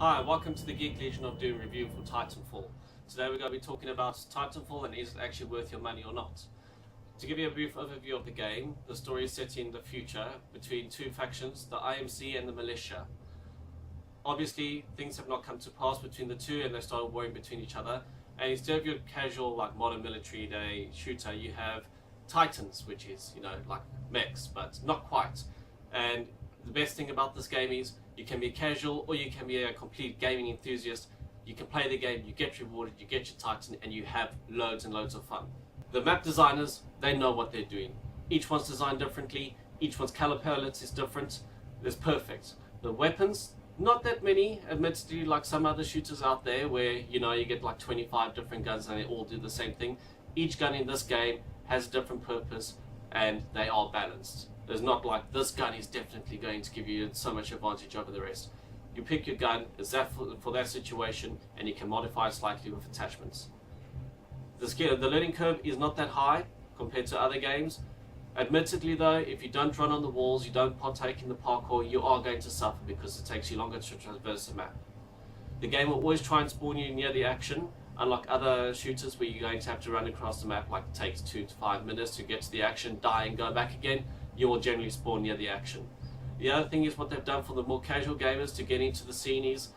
Hi, welcome to the Geek Legion of Doom review for Titanfall. Today we're going to be talking about Titanfall and is it actually worth your money or not. To give you a brief overview of the game, the story is set in the future between two factions, the IMC and the militia. Obviously, things have not come to pass between the two and they started warring between each other. And instead of your casual, like modern military day shooter, you have Titans, which is, like mechs, but not quite. And the best thing about this game is you can be casual or you can be a complete gaming enthusiast. You can play the game, you get rewarded, you get your Titan, and you have loads and loads of fun. The map designers, they know what they're doing. Each one's designed differently, each one's color palette is different. It's perfect. The weapons, not that many, admittedly, like some other shooters out there where you get like 25 different guns and they all do the same thing. Each gun in this game has a different purpose and they are balanced. There's not like this gun is definitely going to give you so much advantage over the rest. You pick your gun, is that for that situation, and you can modify it slightly with attachments. The learning curve is not that high compared to other games. Admittedly though, if you don't run on the walls, you don't partake in the parkour, you are going to suffer because it takes you longer to traverse the map. The game will always try and spawn you near the action, unlike other shooters where you're going to have to run across the map, like it takes 2 to 5 minutes to get to the action, die and go back again. You will generally spawn near the action. The other thing is what they've done for the more casual gamers to get into the scene is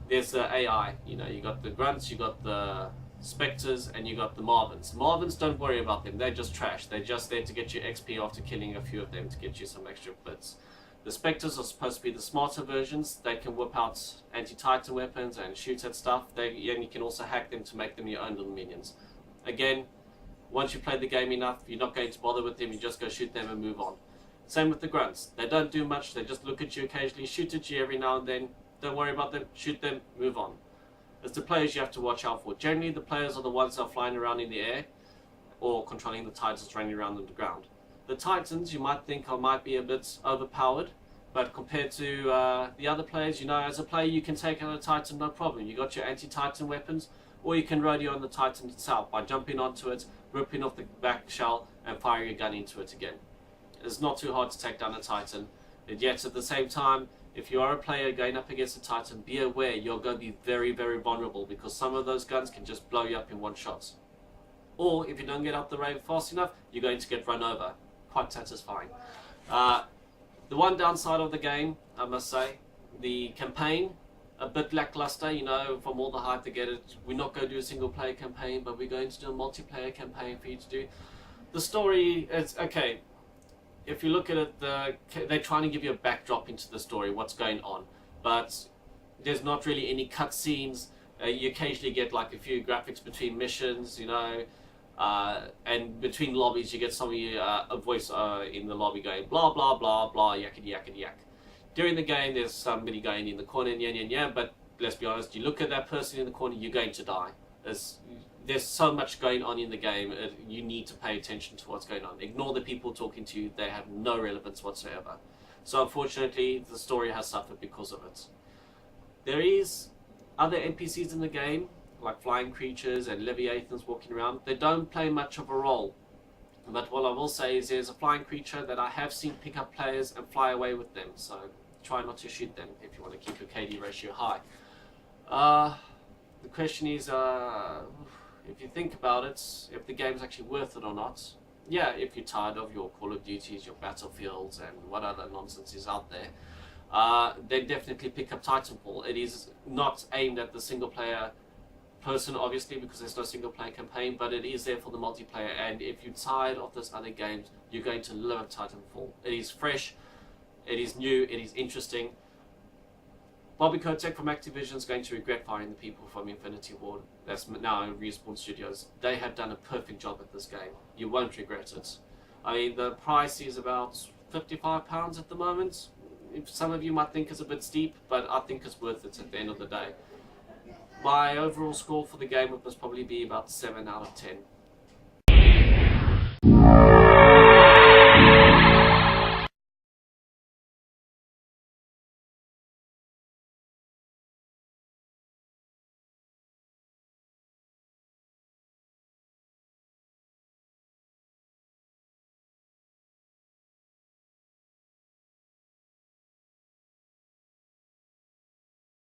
there's the AI. You got the grunts, you got the specters, and you got the Marvins. Marvins, don't worry about them, they're just trash. They're just there to get you XP after killing a few of them to get you some extra bits. The specters are supposed to be the smarter versions. They can whip out anti-Titan weapons and shoot at stuff. And you can also hack them to make them your own little minions. Again, once you've played the game enough, you're not going to bother with them, you just go shoot them and move on. Same with the grunts. They don't do much, they just look at you occasionally, shoot at you every now and then. Don't worry about them, shoot them, move on. It's the players you have to watch out for. Generally, the players are the ones that are flying around in the air or controlling the Titans running around on the ground. The Titans, you might think might be a bit overpowered, but compared to the other players, as a player you can take out a Titan no problem. You got your anti-Titan weapons, or you can rodeo on the Titan itself by jumping onto it, ripping off the back shell and firing a gun into it again. It's not too hard to take down a Titan, and yet at the same time, if you are a player going up against a Titan, be aware you're going to be very, very vulnerable because some of those guns can just blow you up in one shot. Or if you don't get up the ramp fast enough, you're going to get run over. Quite satisfying. The one downside of the game, I must say, the campaign, a bit lackluster, from all the hype to get it. We're not going to do a single player campaign, but we're going to do a multiplayer campaign for you to do. The story is okay. If you look at it, they're trying to give you a backdrop into the story, what's going on, but there's not really any cutscenes. You occasionally get like a few graphics between missions, and between lobbies you get somebody, a voice in the lobby going blah blah blah blah yakety yakety yak. During the game there's somebody going in the corner yeah, but let's be honest, you look at that person in the corner, you're going to die. There's so much going on in the game, you need to pay attention to what's going on. Ignore the people talking to you, they have no relevance whatsoever. So unfortunately, the story has suffered because of it. There is other NPCs in the game, like flying creatures and leviathans walking around. They don't play much of a role. But what I will say is there's a flying creature that I have seen pick up players and fly away with them. So try not to shoot them if you want to keep your KD ratio high. The question is, if you think about it, if the game's actually worth it or not. Yeah, if you're tired of your Call of Duties, your Battlefields, and what other nonsense is out there, then definitely pick up Titanfall. It is not aimed at the single player person, obviously, because there's no single player campaign, but it is there for the multiplayer, and if you're tired of those other games, you're going to love Titanfall. It is fresh, it is new, it is interesting. Bobby Kotick from Activision is going to regret firing the people from Infinity Ward. That's now in Respawn Studios. They have done a perfect job at this game. You won't regret it. I mean, the price is about £55 at the moment. Some of you might think it's a bit steep, but I think it's worth it at the end of the day. My overall score for the game would probably be about 7 out of 10.